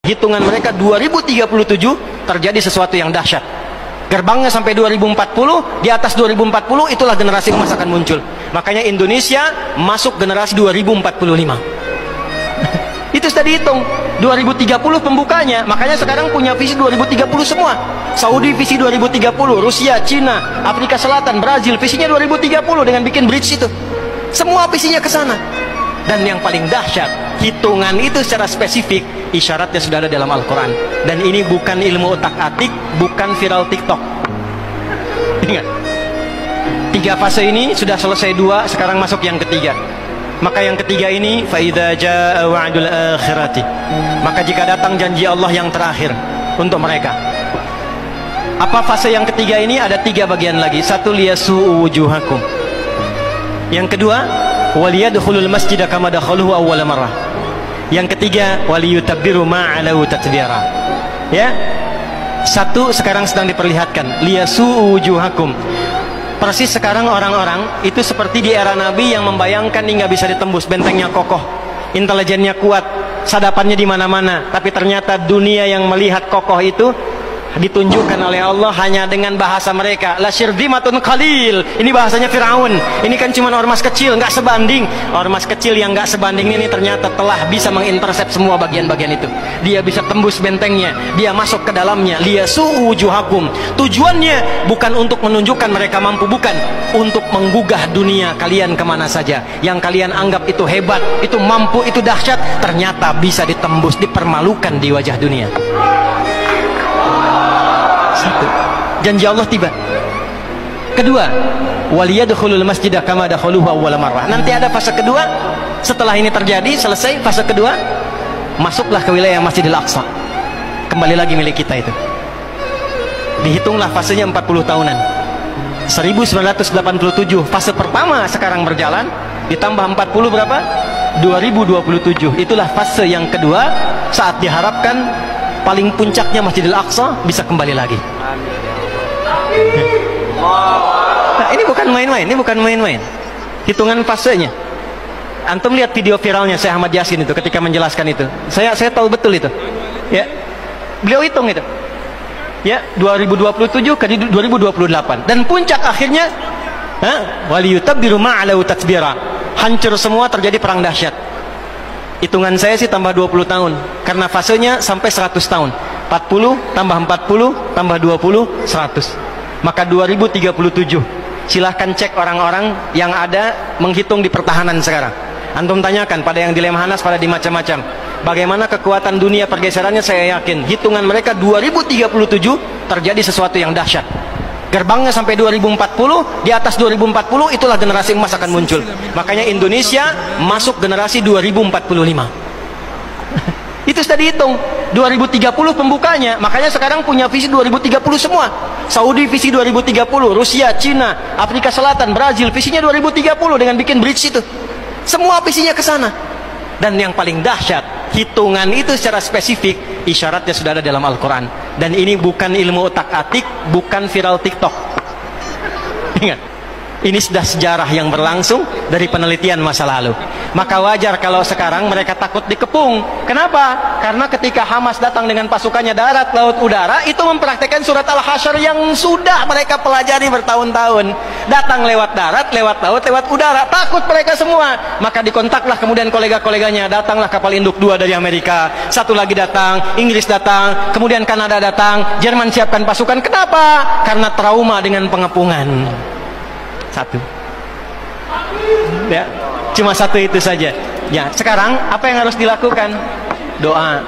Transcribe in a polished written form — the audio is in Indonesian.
hitungan mereka 2037 terjadi sesuatu yang dahsyat. Gerbangnya sampai 2040, di atas 2040 itulah generasi emas akan muncul. Makanya Indonesia masuk generasi 2045. Itu sudah dihitung 2030 pembukanya. Makanya sekarang punya visi 2030 semua. Saudi visi 2030, Rusia, Cina, Afrika Selatan, Brazil visinya 2030 dengan bikin bridge itu. Semua visinya ke sana. Dan yang paling dahsyat, hitungan itu secara spesifik isyaratnya sudah ada dalam Al-Quran. Dan ini bukan ilmu otak-atik, bukan viral TikTok. Ingat, 3 fase ini sudah selesai 2, sekarang masuk yang ketiga. Maka yang ketiga ini, فَإِذَا جَاءَ وَعْدُ الْآخِرَةِ, maka jika datang janji Allah yang terakhir untuk mereka. Apa fase yang ketiga ini? Ada 3 bagian lagi. 1, liyasu'u wujuhakum. Yang kedua, waliyadkhulul masjida kama dakhaluhu awwala marrah. Yang ketiga, waliyutabbiru ma'alahu tatbira. Ya. 1 sekarang sedang diperlihatkan, liyasu'u wujuhakum. Persis sekarang orang-orang itu seperti di era Nabi yang membayangkan ini nggak bisa ditembus, bentengnya kokoh, intelijennya kuat, sadapannya di mana-mana. Tapi ternyata dunia yang melihat kokoh itu ditunjukkan oleh Allah hanya dengan bahasa mereka. La syirdimatun qalil. Ini bahasanya Firaun. Ini kan cuma ormas kecil, nggak sebanding. Ormas kecil yang nggak sebanding ini ternyata telah bisa mengintersep semua bagian-bagian itu. Dia bisa tembus bentengnya, dia masuk ke dalamnya. Liyasu'u wujuhakum. Tujuannya bukan untuk menunjukkan mereka mampu, bukan, untuk menggugah dunia kalian kemana saja. Yang kalian anggap itu hebat, itu mampu, itu dahsyat, ternyata bisa ditembus, dipermalukan di wajah dunia. 1, janji Allah tiba. Kedua, waliyadkhulul masjida kama dakhaluhu awwala marrah. Nanti ada fase kedua. Setelah ini terjadi, selesai fase kedua, masuklah ke wilayah Masjidil Aqsa. Kembali lagi milik kita itu. Dihitunglah fasenya 40 tahunan. 1987 fase pertama sekarang berjalan, ditambah 40 berapa? 2027. Itulah fase yang kedua, saat diharapkan paling puncaknya Masjidil Aqsa bisa kembali lagi. Nah, ini bukan main-main, ini bukan main-main. Hitungan fasenya. Antum lihat video viralnya Syekh Ahmad Yasin itu ketika menjelaskan itu. Saya tahu betul itu. Ya. Beliau hitung itu. Ya, 2027 ke 2028 dan puncak akhirnya waliyutabbiru ma'alahu tatbira. Hancur semua, terjadi perang dahsyat. Hitungan saya sih tambah 20 tahun karena fasenya sampai 100 tahun. 40 tambah 40 tambah 20 100. Maka 2037. Silahkan cek orang-orang yang ada menghitung di pertahanan sekarang. Antum tanyakan pada yang di Lemhanas, pada di macam-macam. Bagaimana kekuatan dunia pergeserannya, saya yakin hitungan mereka 2037 terjadi sesuatu yang dahsyat. Gerbangnya sampai 2040, di atas 2040 itulah generasi emas akan muncul. Makanya Indonesia masuk generasi 2045. Itu sudah dihitung 2030 pembukanya. Makanya sekarang punya visi 2030 semua. Saudi visi 2030, Rusia, Cina, Afrika Selatan, Brazil visinya 2030 dengan bikin bridge itu. Semua visinya ke sana. Dan yang paling dahsyat, hitungan itu secara spesifik isyaratnya sudah ada dalam Al-Quran. Dan ini bukan ilmu otak-atik, bukan viral TikTok. Ingat, ini sudah sejarah yang berlangsung dari penelitian masa lalu. Maka wajar kalau sekarang mereka takut dikepung. Kenapa? Karena ketika Hamas datang dengan pasukannya darat, laut, udara, itu mempraktekkan surat Al-Hasyr yang sudah mereka pelajari bertahun-tahun. Datang lewat darat, lewat laut, lewat udara. Takut mereka semua. Maka dikontaklah kemudian kolega-koleganya. Datanglah kapal induk 2 dari Amerika. 1 lagi datang, Inggris datang, kemudian Kanada datang, Jerman siapkan pasukan. Kenapa? Karena trauma dengan pengepungan. 1. Ya, cuma 1 itu saja. Ya, sekarang apa yang harus dilakukan? Doa.